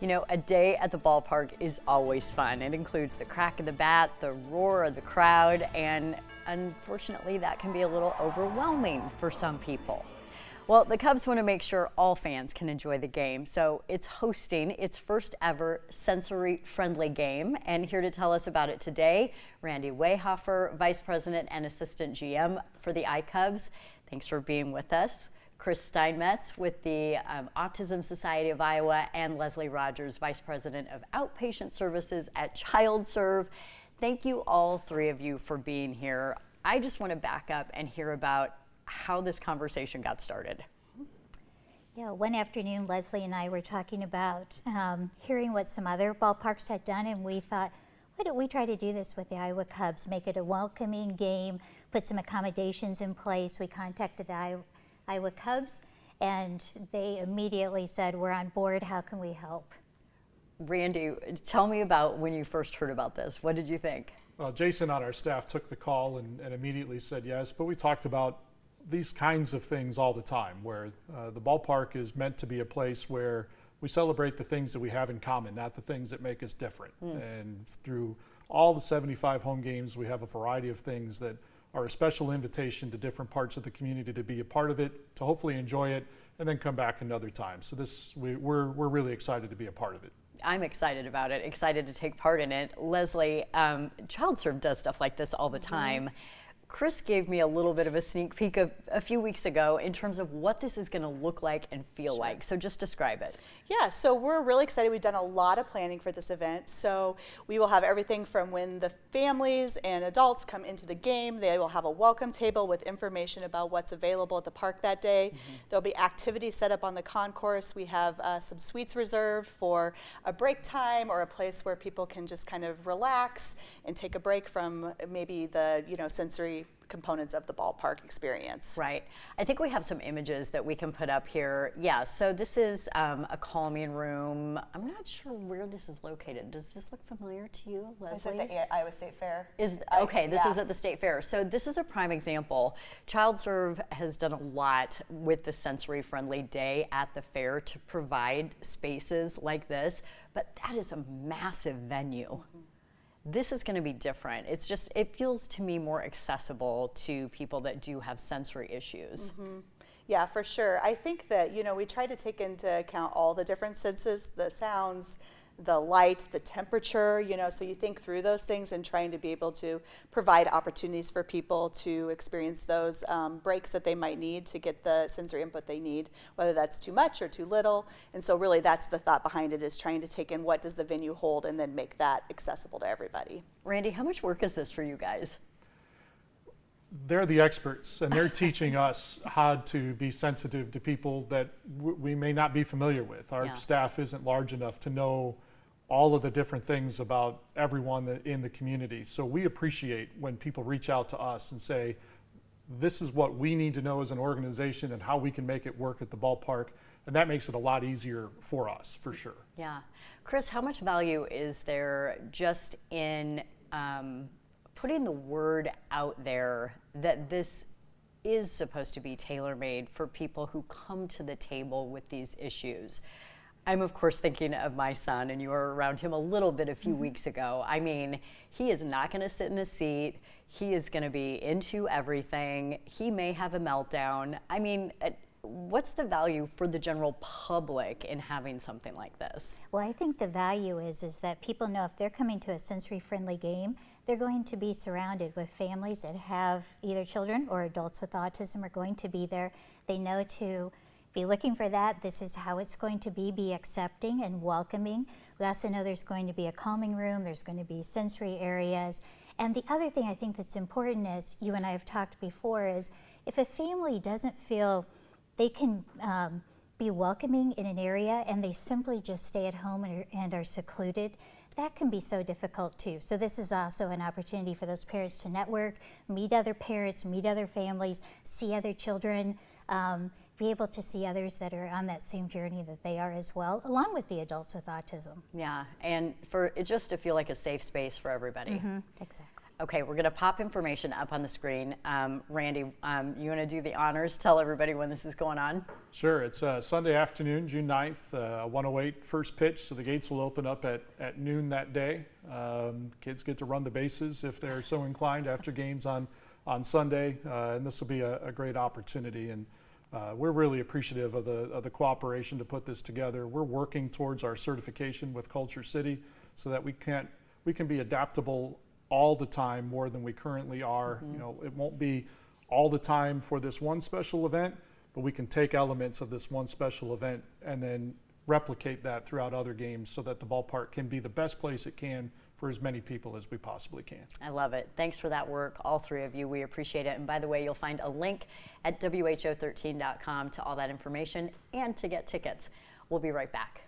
You know, a day at the ballpark is always fun. It includes the crack of the bat, the roar of the crowd, and unfortunately that can be a little overwhelming for some people. Well, the Cubs want to make sure all fans can enjoy the game, so it's hosting its first ever sensory-friendly game. And here to tell us about it today, Randy Weyhofer, Vice President and Assistant GM for the iCubs. Thanks for being with us. Chris Steinmetz with the Autism Society of Iowa, and Leslie Rogers, Vice President of Outpatient Services at ChildServe. Thank you, all three of you, for being here. I just want to back up and hear about how this conversation got started. Yeah, one afternoon, Leslie and I were talking about hearing what some other ballparks had done, and we thought, why don't we try to do this with the Iowa Cubs, make it a welcoming game, put some accommodations in place. We contacted the Iowa Cubs, and they immediately said, we're on board, how can we help? Randy, tell me about when you first heard about this. What did you think? Well, Jason on our staff took the call and immediately said yes, but we talked about these kinds of things all the time, where the ballpark is meant to be a place where we celebrate the things that we have in common, not the things that make us different. And through all the 75 home games, we have a variety of things that are a special invitation to different parts of the community to be a part of it, to hopefully enjoy it, and then come back another time. So we're really excited to be a part of it. I'm excited about it, excited to take part in it. Leslie, ChildServe does stuff like this all the time. Chris gave me a little bit of a sneak peek a few weeks ago in terms of what this is going to look like and feel like. So just describe it. Yeah, so we're really excited. We've done a lot of planning for this event. So we will have everything from when the families and adults come into the game. They will have a welcome table with information about what's available at the park that day. There'll be activities set up on the concourse. We have some suites reserved for a break time or a place where people can just kind of relax and take a break from maybe the sensory components of the ballpark experience. Right. I think we have some images that we can put up here. Yeah, so this is a calming room. I'm not sure where this is located. Does this look familiar to you, Leslie? Is it the Iowa State Fair? Okay, this is at the State Fair. So this is a prime example. ChildServe has done a lot with the sensory-friendly day at the fair to provide spaces like this, but that is a massive venue. This is going to be different. It feels to me more accessible to people that do have sensory issues. Yeah, for sure. I think that, we try to take into account all the different senses, the sounds, the light, the temperature, so you think through those things and trying to be able to provide opportunities for people to experience those breaks that they might need to get the sensory input they need, whether that's too much or too little. And so really that's the thought behind it, is trying to take in what does the venue hold and then make that accessible to everybody. Randy, how much work is this for you guys? They're the experts, and they're teaching us how to be sensitive to people that we may not be familiar with. Our staff isn't large enough to know all of the different things about everyone in the community. So we appreciate when people reach out to us and say, this is what we need to know as an organization and how we can make it work at the ballpark. And that makes it a lot easier for us, for sure. Yeah. Chris, how much value is there just in putting the word out there that this is supposed to be tailor-made for people who come to the table with these issues? I'm of course thinking of my son, and you were around him a little bit a few weeks ago. I mean, he is not going to sit in a seat. He is going to be into everything. He may have a meltdown. I mean, what's the value for the general public in having something like this? Well, I think the value is that people know if they're coming to a sensory-friendly game, they're going to be surrounded with families that have either children or adults with autism are going to be there. They know to be looking for that. This is how it's going to be accepting and welcoming. We also know there's going to be a calming room, there's going to be sensory areas. And the other thing I think that's important, as you and I have talked before, is if a family doesn't feel they can be welcoming in an area and they simply just stay at home and are secluded, that can be so difficult too. So this is also an opportunity for those parents to network, meet other parents, meet other families, see other children, be able to see others that are on that same journey that they are as well, along with the adults with autism. Yeah, and for it just to feel like a safe space for everybody. Exactly. Okay, we're going to pop information up on the screen. Randy, you want to do the honors? Tell everybody when this is going on. Sure. It's Sunday afternoon, June 9th, 1:08 first pitch, so the gates will open up at noon that day. Kids get to run the bases if they're so inclined after games on Sunday, and this will be a great opportunity. And we're really appreciative of the cooperation to put this together. We're working towards our certification with Culture City so that we can be adaptable all the time more than we currently are. You know, it won't be all the time for this one special event, but we can take elements of this one special event and then replicate that throughout other games so that the ballpark can be the best place it can for as many people as we possibly can. I love it. Thanks for that work, all three of you. We appreciate it. And by the way, you'll find a link at WHO13.com to all that information and to get tickets. We'll be right back.